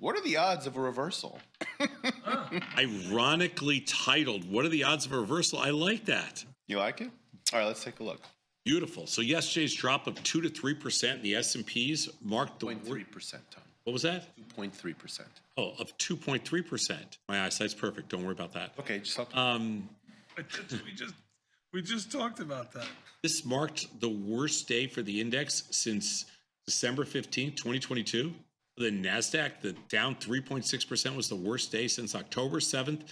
What are the odds of a reversal? Ironically titled, what are the odds of a reversal? I like that. You like it? All right, let's take a look. Beautiful. So yesterday's drop of 2 to 3% in the S&Ps marked the 0.3%, Tom. What was that? 2.3%. Oh, of 2.3%. My eyesight's perfect. Don't worry about that. Okay, just help. We just talked about that. This marked the worst day for the index since December 15th, 2022. The NASDAQ, the down 3.6%, was the worst day since October 7th,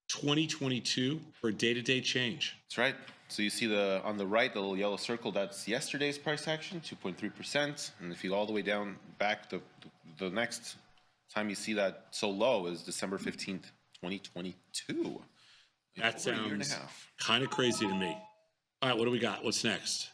2022 for a day-to-day change. That's right. So you see on the right, the little yellow circle, that's yesterday's price action, 2.3%. And if you go all the way down back, the next time you see that so low is December 15th, 2022. That sounds kind of crazy to me. All right, what do we got? What's next?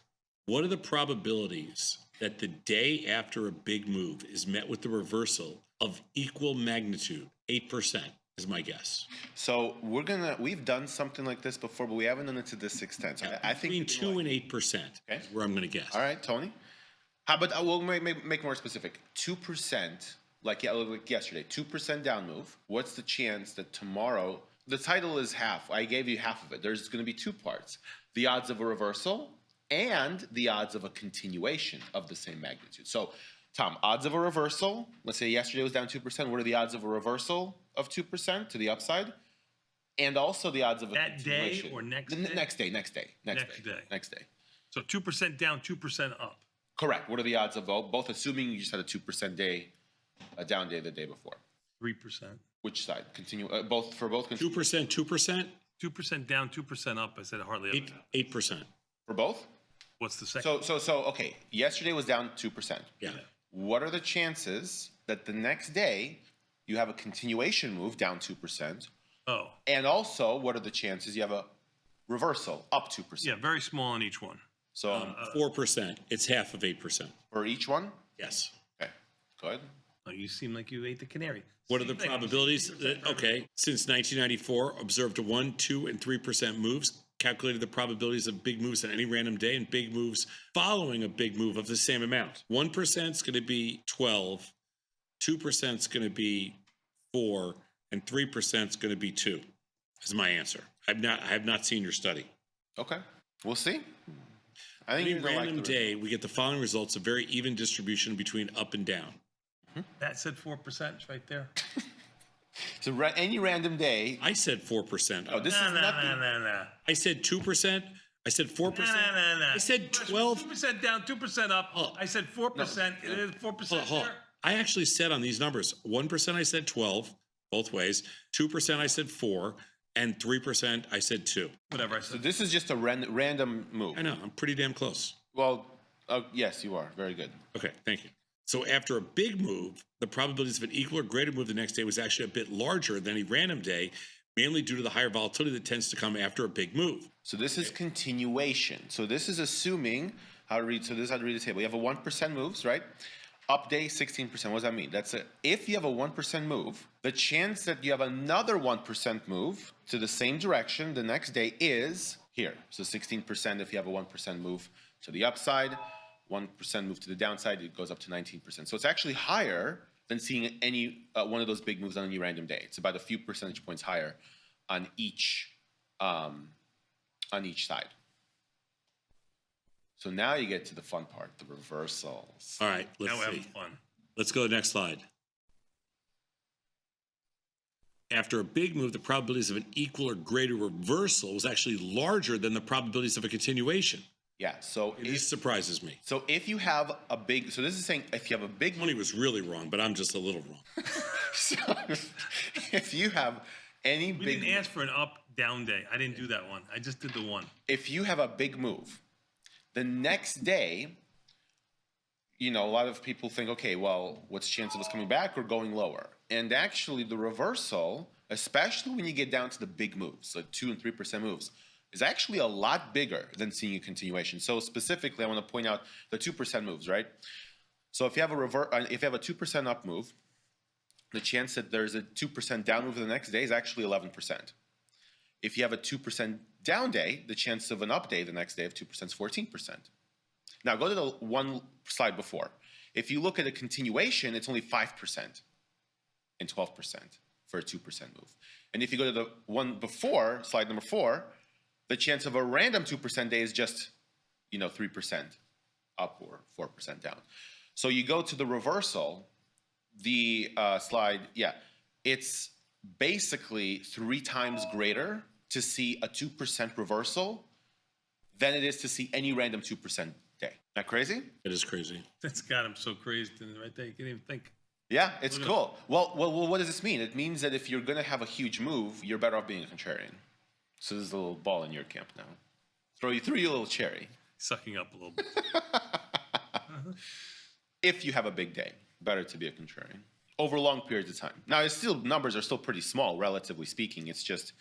What are the probabilities that the day after a big move is met with the reversal of equal magnitude? 8% is my guess. So we've done something like this before, but we haven't done it to this extent. So I think between 2 and 8% is where I'm going to guess. All right, Tony. How about we'll make more specific? 2%, like yesterday, 2% down move. What's the chance that tomorrow? The title is half. I gave you half of it. There's going to be two parts: the odds of a reversal and the odds of a continuation of the same magnitude. So, Tom, odds of a reversal. Let's say yesterday was down 2%. What are the odds of a reversal of 2% to the upside? And also the odds of a continuation. That day or next day? Next day. Next day. So 2% down, 2% up. Correct. What are the odds of both? Assuming you just had a 2% day, a down day the day before. 3%. Which side? Continue. Both for both. 2%. 2% down, 2% up. I said hardly. 8%. For both. What's the second? So okay. Yesterday was down 2%. Yeah. What are the chances that the next day you have a continuation move down 2%? Oh. And also, what are the chances you have a reversal up 2%? Yeah, very small on each one. So 4%. It's half of 8%. For each one? Yes. Okay. Good. Oh, you seem like you ate the canary. What are the probabilities? Okay. Since 1994, observed 1, 2, and 3% moves. Calculated the probabilities of big moves on any random day and big moves following a big move of the same amount. 1% is going to be 12, 2% is going to be 4, and 3% is going to be 2. Is my answer. I have not seen your study. Okay, we'll see. I think any random day, we get the following results: a very even distribution between up and down. That said 4% right there. So any random day. I said 4%. Oh, this is nothing. No. I said 2%. I said 4%. No. I said 12. 2% down, 2% up. I said 4%. It is 4% there. I actually said on these numbers, 1% I said 12, both ways. 2% I said 4, and 3% I said 2. Whatever I said. So this is just a random move. I know. I'm pretty damn close. Well, yes, you are. Very good. Okay, thank you. So after a big move, the probabilities of an equal or greater move the next day was actually a bit larger than a random day, mainly due to the higher volatility that tends to come after a big move. So this is continuation. So this is assuming how to read. So this is how to read the table. You have a 1% moves, right? Up day 16%. What does that mean? That's if you have a 1% move, the chance that you have another 1% move to the same direction the next day is here. So 16% if you have a 1% move to the upside. 1% move to the downside, it goes up to 19%. So it's actually higher than seeing any one of those big moves on any random day. It's about a few percentage points higher on each side. So now you get to the fun part, the reversals. All right, let's see. Fun. Let's go to the next slide. After a big move, the probabilities of an equal or greater reversal was actually larger than the probabilities of a continuation. Yeah, so this surprises me. So if you have a big, so this is saying if you have a big, Tony was really wrong, but I'm just a little wrong. So if you have any We big, didn't ask for an up down day. I didn't do that one. I just did the one. if you have a big move, the next day, a lot of people think, okay, well, what's the chance of us coming back or going lower? And actually, the reversal, especially when you get down to the big moves, so 2 and 3% moves, is actually a lot bigger than seeing a continuation. So specifically, I want to point out the 2% moves, right? So if you have a 2% up move, the chance that there's a 2% down move the next day is actually 11%. If you have a 2% down day, the chance of an up day the next day of 2% is 14%. Now go to the one slide before. If you look at a continuation, it's only 5%. and 12% for a 2% move. And if you go to the one before, slide number 4, the chance of a random 2% day is just, 3% up or 4% down. So you go to the reversal, the slide, it's basically 3 times greater to see a 2% reversal than it is to see any random 2% day. Isn't that crazy? It is crazy. That's got him so crazy right there. You can't even think. Yeah, it's cool. Well, what does this mean? It means that if you're going to have a huge move, you're better off being a contrarian. So there's a little ball in your camp now. Throw you a little cherry. Sucking up a little bit. If you have a big day, better to be a contrarian over long periods of time. Now, numbers are still pretty small, relatively speaking. It's just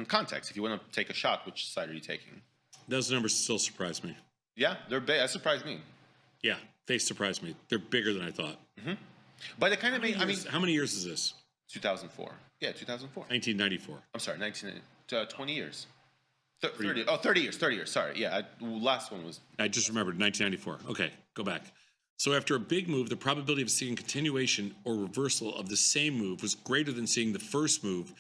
context. If you want to take a shot, which side are you taking? Those numbers still surprise me. Yeah, they're big. That surprised me. Yeah, they surprised me. They're bigger than I thought. Mm-hmm. But it kind of made. How many years is this? 2004. Yeah, 2004. 1994. I'm sorry, 20 years. 30. Oh, 30 years. 30 years. Sorry. Yeah, last one was. I just remembered 1994. Okay, go back. So after a big move, the probability of seeing continuation or reversal of the same move was greater than seeing the first move,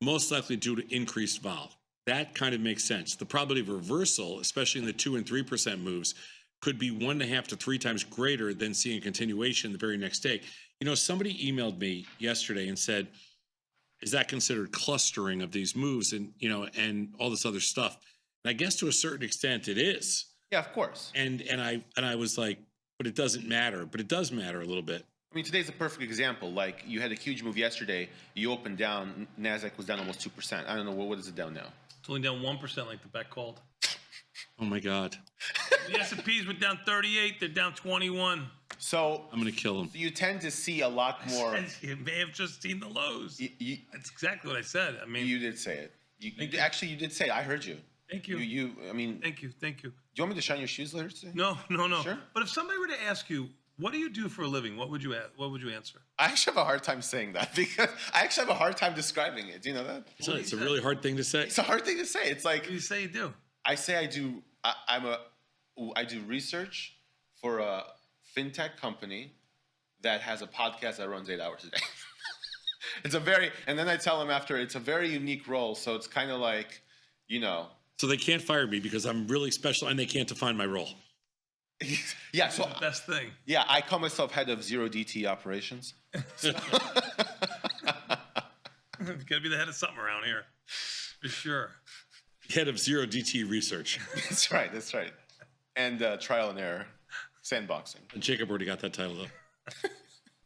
most likely due to increased vol. That kind of makes sense. The probability of reversal, especially in the 2 and 3% moves, could be 1.5 to 3 times greater than seeing a continuation the very next day. Somebody emailed me yesterday and said, is that considered clustering of these moves and all this other stuff? And I guess to a certain extent it is. Yeah, of course. And I was like, but it doesn't matter. But it does matter a little bit. I mean, today's a perfect example. Like, you had a huge move yesterday. You opened down. NASDAQ was down almost 2%. I don't know. What is it down now? It's only down 1%, like the bet called. Oh, my God. The S&Ps were down 38. They're down 21. So I'm going to kill them. You tend to see a lot more. You may have just seen the lows. That's exactly what I said. I mean, you did say it. You did say it. I heard you. Thank you. Thank you. Do you want me to shine your shoes later today? No. Sure. But if somebody were to ask you, what do you do for a living? What would you answer? I actually have a hard time saying that because I actually have a hard time describing it. Do you know that? It's a really hard thing to say. It's a hard thing to say. It's like, What do you say you do? I say I do. I do research for a fintech company that has a podcast that runs 8 hours a day. And then I tell them after, it's a very unique role. So it's kind of like, So they can't fire me because I'm really special and they can't define my role. Yeah, so the best thing. Yeah, I call myself head of 0DT operations. You gotta be the head of something around here, for sure. Head of 0DT research. That's right. And trial and error, sandboxing. And Jacob already got that title though.